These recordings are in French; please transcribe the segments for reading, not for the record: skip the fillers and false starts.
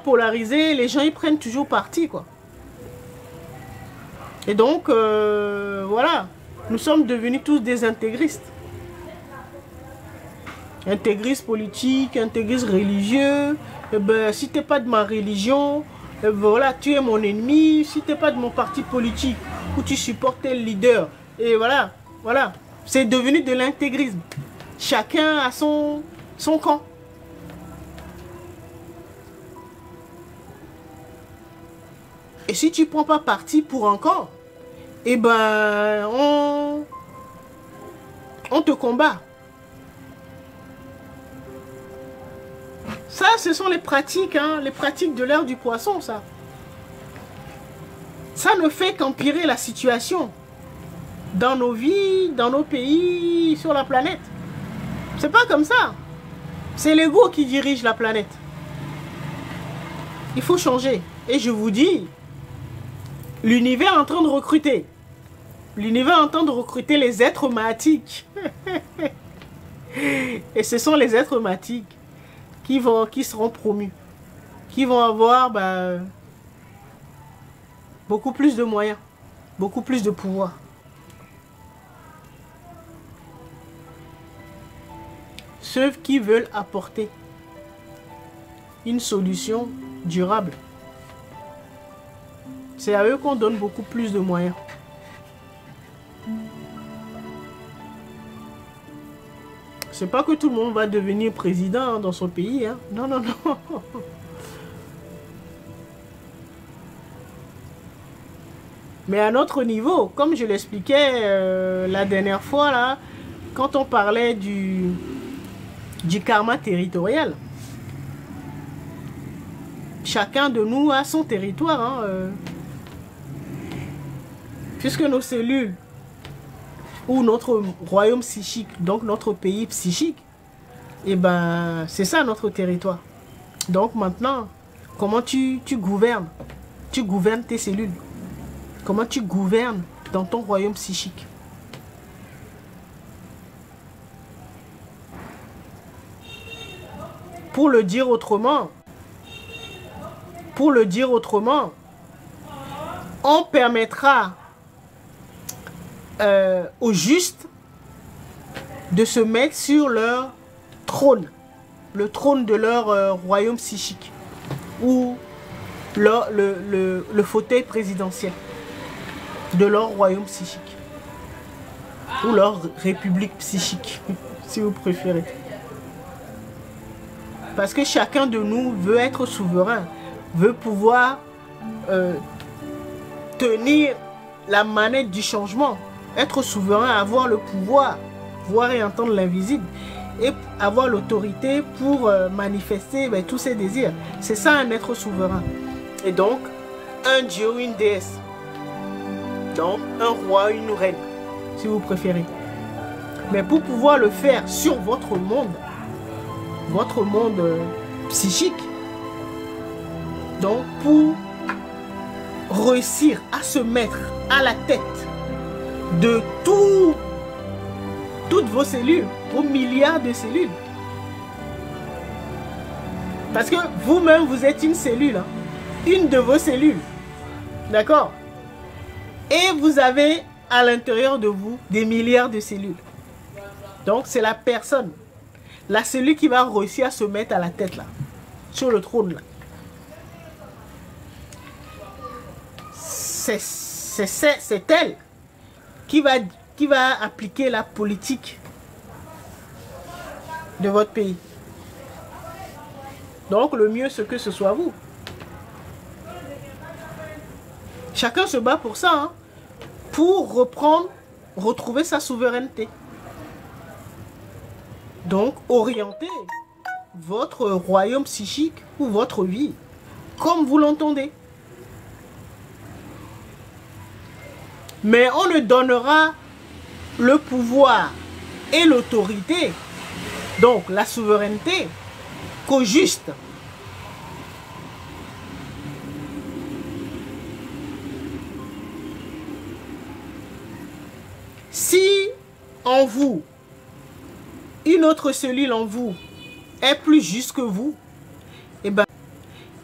polarisé, les gens ils prennent toujours parti, quoi. Et donc, voilà, nous sommes devenus tous des intégristes. Intégristes politiques, intégristes religieux. Eh ben, si tu n'es pas de ma religion, eh ben, voilà, tu es mon ennemi. Si tu n'es pas de mon parti politique, ou tu supportes tel leader. Et voilà, voilà. C'est devenu de l'intégrisme. Chacun a son camp. Et si tu ne prends pas parti pour un camp, eh ben, on te combat. Ça, ce sont les pratiques de l'ère du poisson, ça. Ça ne fait qu'empirer la situation dans nos vies, dans nos pays, sur la planète. C'est pas comme ça. C'est l'ego qui dirige la planète. Il faut changer. Et je vous dis, l'univers est en train de recruter. L'univers est en train de recruter les êtres matiques. Et ce sont les êtres matiques qui seront promus. Qui vont avoir beaucoup plus de moyens. Beaucoup plus de pouvoir. Ceux qui veulent apporter une solution durable. C'est à eux qu'on donne beaucoup plus de moyens. C'est pas que tout le monde va devenir président dans son pays. Hein. Non, non, non. Mais à notre niveau, comme je l'expliquais la dernière fois, là, quand on parlait du karma territorial, chacun de nous a son territoire. Hein, puisque nos cellules, ou notre royaume psychique, donc notre pays psychique, et ben c'est ça notre territoire. Donc maintenant, comment tu gouvernes? Tu gouvernes tes cellules. Comment tu gouvernes dans ton royaume psychique? Pour le dire autrement, on permettra aux justes de se mettre sur leur trône, le trône de leur royaume psychique, ou le fauteuil présidentiel de leur royaume psychique, ou leur république psychique, si vous préférez. Parce que chacun de nous veut être souverain, veut pouvoir tenir la manette du changement, être souverain, avoir le pouvoir, voir et entendre l'invisible, et avoir l'autorité pour manifester tous ses désirs. C'est ça un être souverain. Et donc, un dieu ou une déesse. Donc, un roi, une reine, si vous préférez. Mais pour pouvoir le faire sur votre monde psychique, donc pour réussir à se mettre à la tête de toutes vos cellules, vos milliards de cellules. Parce que vous-même, vous êtes une cellule, hein, une de vos cellules. D'accord? Et vous avez à l'intérieur de vous des milliards de cellules. Donc c'est la personne, la cellule qui va réussir à se mettre à la tête là, sur le trône là. C'est elle qui va appliquer la politique de votre pays. Donc le mieux c'est que ce soit vous. Chacun se bat pour ça, hein, pour retrouver sa souveraineté. Donc orienter votre royaume psychique ou votre vie comme vous l'entendez. Mais on ne donnera le pouvoir et l'autorité, donc la souveraineté, qu'au juste. Si en vous, une autre cellule en vous est plus juste que vous, eh ben,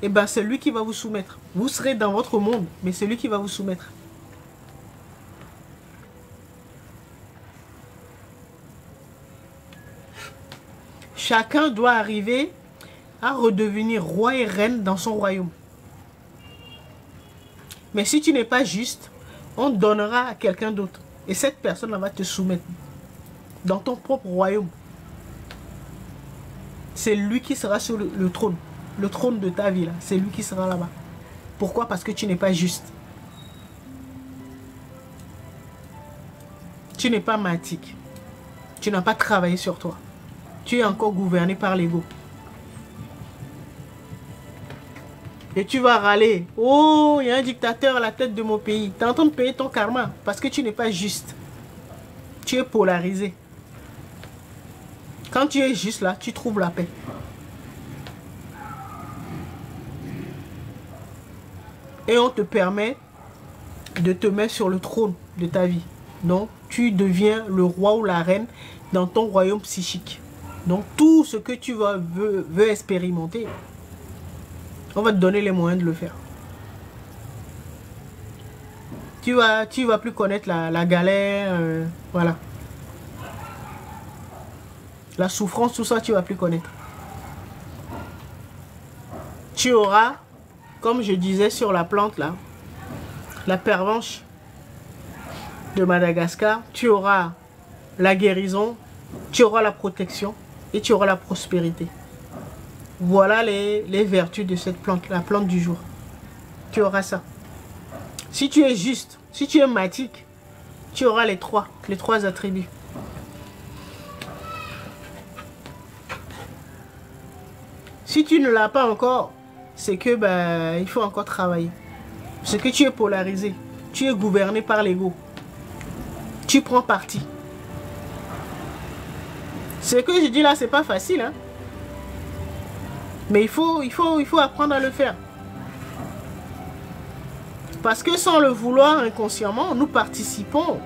et ben c'est lui qui va vous soumettre. Vous serez dans votre monde, mais c'est lui qui va vous soumettre. Chacun doit arriver à redevenir roi et reine dans son royaume. Mais si tu n'es pas juste, on donnera à quelqu'un d'autre. Et cette personne va te soumettre dans ton propre royaume. C'est lui qui sera sur le trône. Le trône de ta vie, là. C'est lui qui sera là-bas. Pourquoi? Parce que tu n'es pas juste. Tu n'es pas matique. Tu n'as pas travaillé sur toi. Tu es encore gouverné par l'ego. Et tu vas râler. Oh, il y a un dictateur à la tête de mon pays. Tu es en train de payer ton karma parce que tu n'es pas juste. Tu es polarisé. Quand tu es juste là, tu trouves la paix. Et on te permet de te mettre sur le trône de ta vie. Donc, tu deviens le roi ou la reine dans ton royaume psychique. Donc, tout ce que tu veux expérimenter, on va te donner les moyens de le faire. Tu vas plus connaître la galère, voilà. La souffrance, tout ça, tu vas plus connaître. Tu auras, comme je disais sur la plante là, la pervenche de Madagascar, tu auras la guérison, tu auras la protection et tu auras la prospérité. Voilà les vertus de cette plante, la plante du jour. Tu auras ça. Si tu es juste, si tu es matique, tu auras les trois attributs. Si tu ne l'as pas encore, c'est que il faut encore travailler. C'est que tu es polarisé. Tu es gouverné par l'ego. Tu prends parti. Ce que je dis là, c'est pas facile, hein. Mais il faut apprendre à le faire. Parce que sans le vouloir inconsciemment, nous participons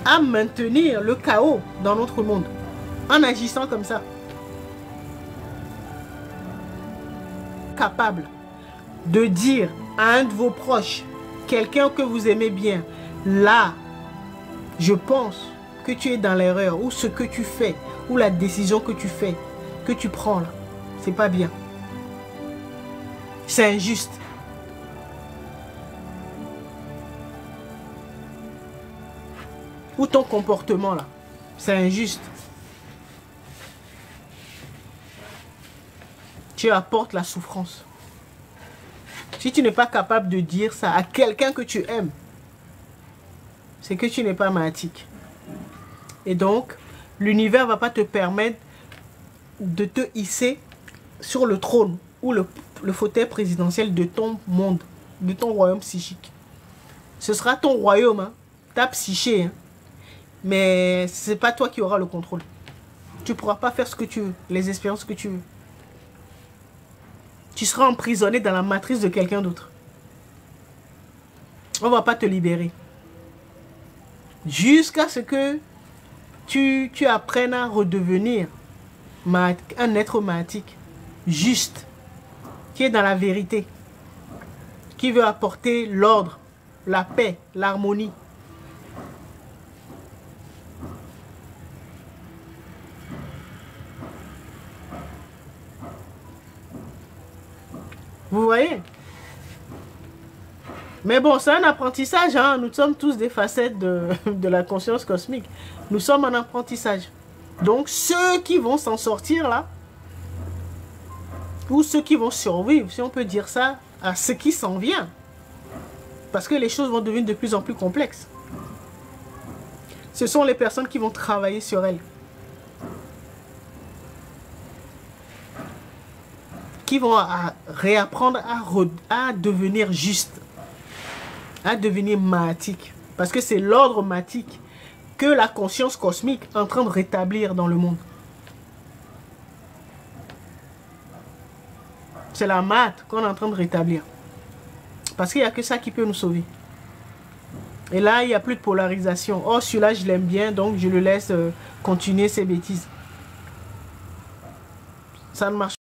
à maintenir le chaos dans notre monde. En agissant comme ça. Capable de dire à un de vos proches, quelqu'un que vous aimez bien, là, je pense que tu es dans l'erreur, ou ce que tu fais, ou la décision que tu fais, que tu prends là, c'est pas bien. C'est injuste. Ou ton comportement là, c'est injuste. Tu apportes la souffrance. Si tu n'es pas capable de dire ça à quelqu'un que tu aimes, c'est que tu n'es pas matique. Et donc, l'univers ne va pas te permettre de te hisser sur le trône ou le fauteuil présidentiel de ton monde, de ton royaume psychique. Ce sera ton royaume, hein, ta psyché, hein, mais ce n'est pas toi qui auras le contrôle. Tu ne pourras pas faire ce que tu veux, les expériences que tu veux. Tu seras emprisonné dans la matrice de quelqu'un d'autre. On ne va pas te libérer. Jusqu'à ce que tu apprennes à redevenir un être matique, juste, qui est dans la vérité, qui veut apporter l'ordre, la paix, l'harmonie. Vous voyez? Mais bon, c'est un apprentissage, hein? Nous sommes tous des facettes de la conscience cosmique. Nous sommes en apprentissage. Donc, ceux qui vont s'en sortir là, ou ceux qui vont survivre, si on peut dire ça, à ce qui s'en vient. Parce que les choses vont devenir de plus en plus complexes. Ce sont les personnes qui vont travailler sur elles. Qui vont réapprendre à devenir juste. À devenir matique. Parce que c'est l'ordre matique que la conscience cosmique est en train de rétablir dans le monde. C'est la math qu'on est en train de rétablir. Parce qu'il n'y a que ça qui peut nous sauver. Et là, il n'y a plus de polarisation. Oh, celui-là, je l'aime bien, donc je le laisse continuer ses bêtises. Ça ne marche pas.